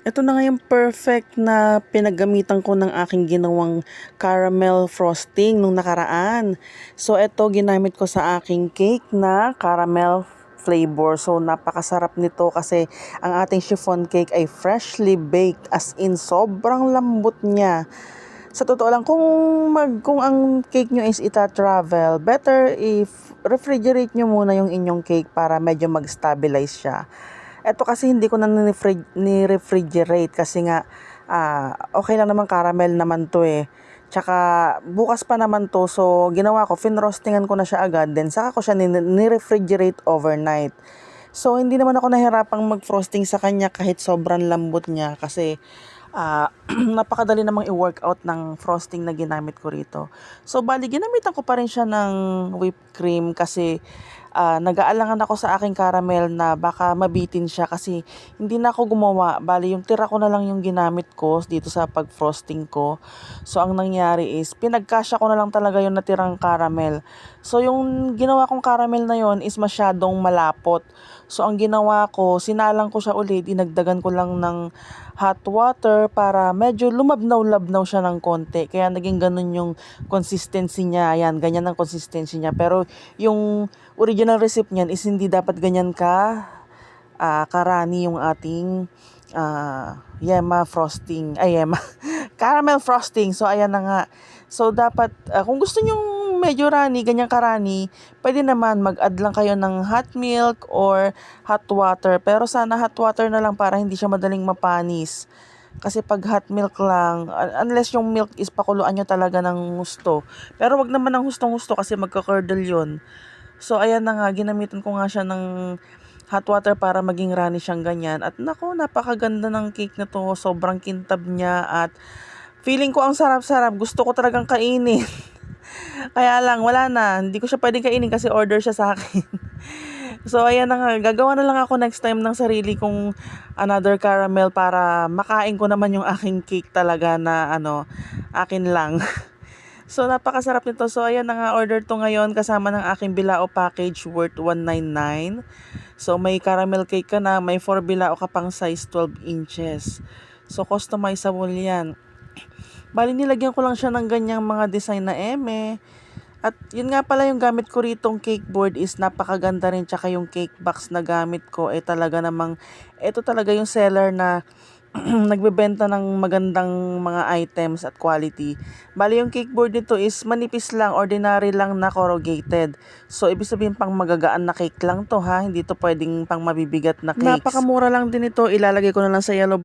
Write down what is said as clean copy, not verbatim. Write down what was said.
Ito na nga yung perfect na pinaggamitan ko ng aking ginawang caramel frosting nung nakaraan. So ito ginamit ko sa aking cake na caramel flavor. So napakasarap nito kasi ang ating chiffon cake ay freshly baked, as in sobrang lambot niya. Sa totoo lang, kung ang cake nyo is ita-travel, better if refrigerate nyo muna yung inyong cake para medyo mag-stabilize siya. Eto kasi hindi ko na ni-refrigerate kasi nga okay lang naman, caramel naman to eh. Tsaka bukas pa naman to, so ginawa ko, finrostingan ko na siya agad, then saka ko siya ni-refrigerate overnight. So hindi naman ako nahirapang mag-frosting sa kanya kahit sobrang lambot niya kasi napakadali namang i-workout ng frosting na ginamit ko rito. So bali ginamitan ko pa rin siya ng whipped cream kasi nag-aalangan ako sa aking caramel na baka mabitin siya kasi hindi na ako gumawa. Bali yung tira ko na lang yung ginamit ko dito sa pag-frosting ko. So ang nangyari is pinagkasya ko na lang talaga yung natirang caramel. So yung ginawa kong caramel na yon is masyadong malapot. So ang ginawa ko, sinalang ko siya ulit, dinagdagan ko lang ng hot water para medyo lumabnaw-labnaw siya ng konti. Kaya naging ganun yung consistency niya. Ayan, ganyan ang consistency niya. Pero yung original recipe niyan is hindi dapat ganyan karani yung ating yema frosting. Ay, yema. Caramel frosting. So, ayan na nga. So, dapat, kung gusto nyong medyo runny, ganyang karani, pwede naman mag-add lang kayo ng hot milk or hot water. Pero sana hot water na lang para hindi siya madaling mapanis. Kasi pag hot milk lang, unless yung milk is pakuluan nyo talaga ng gusto. Pero wag naman ng hustong-gusto kasi magka-curdle yun. So ayan na nga, ginamitan ko nga siya ng hot water para maging runny siyang ganyan. At nako, napakaganda ng cake na to. Sobrang kintab niya at feeling ko ang sarap-sarap. Gusto ko talagang kainin. Kaya lang, wala na. Hindi ko siya pwedeng kainin kasi order siya sa akin. So, ayan na nga. Gagawa na lang ako next time ng sarili kong another caramel para makain ko naman yung aking cake talaga na akin lang. So, napakasarap nito. So, ayan na nga. Order to ngayon kasama ng aking bilao package worth 199. So, may caramel cake ka na. May 4 bilao ka pang size 12 inches. So, customizable yan. Bali, nilagyan ko lang siya ng ganyang mga design na eme. At yun nga pala, yung gamit ko ritong cake board is napakaganda rin. Tsaka yung cake box na gamit ko talaga namang, ito talaga yung seller na nagbebenta ng magandang mga items at quality. Bali yung cake board nito is manipis lang, ordinary lang na corrugated. So ibig sabihin pang magagaan na cake lang to ha, hindi to pwedeng pang mabibigat na cakes. Napakamura lang din ito, ilalagay ko na lang sa yellow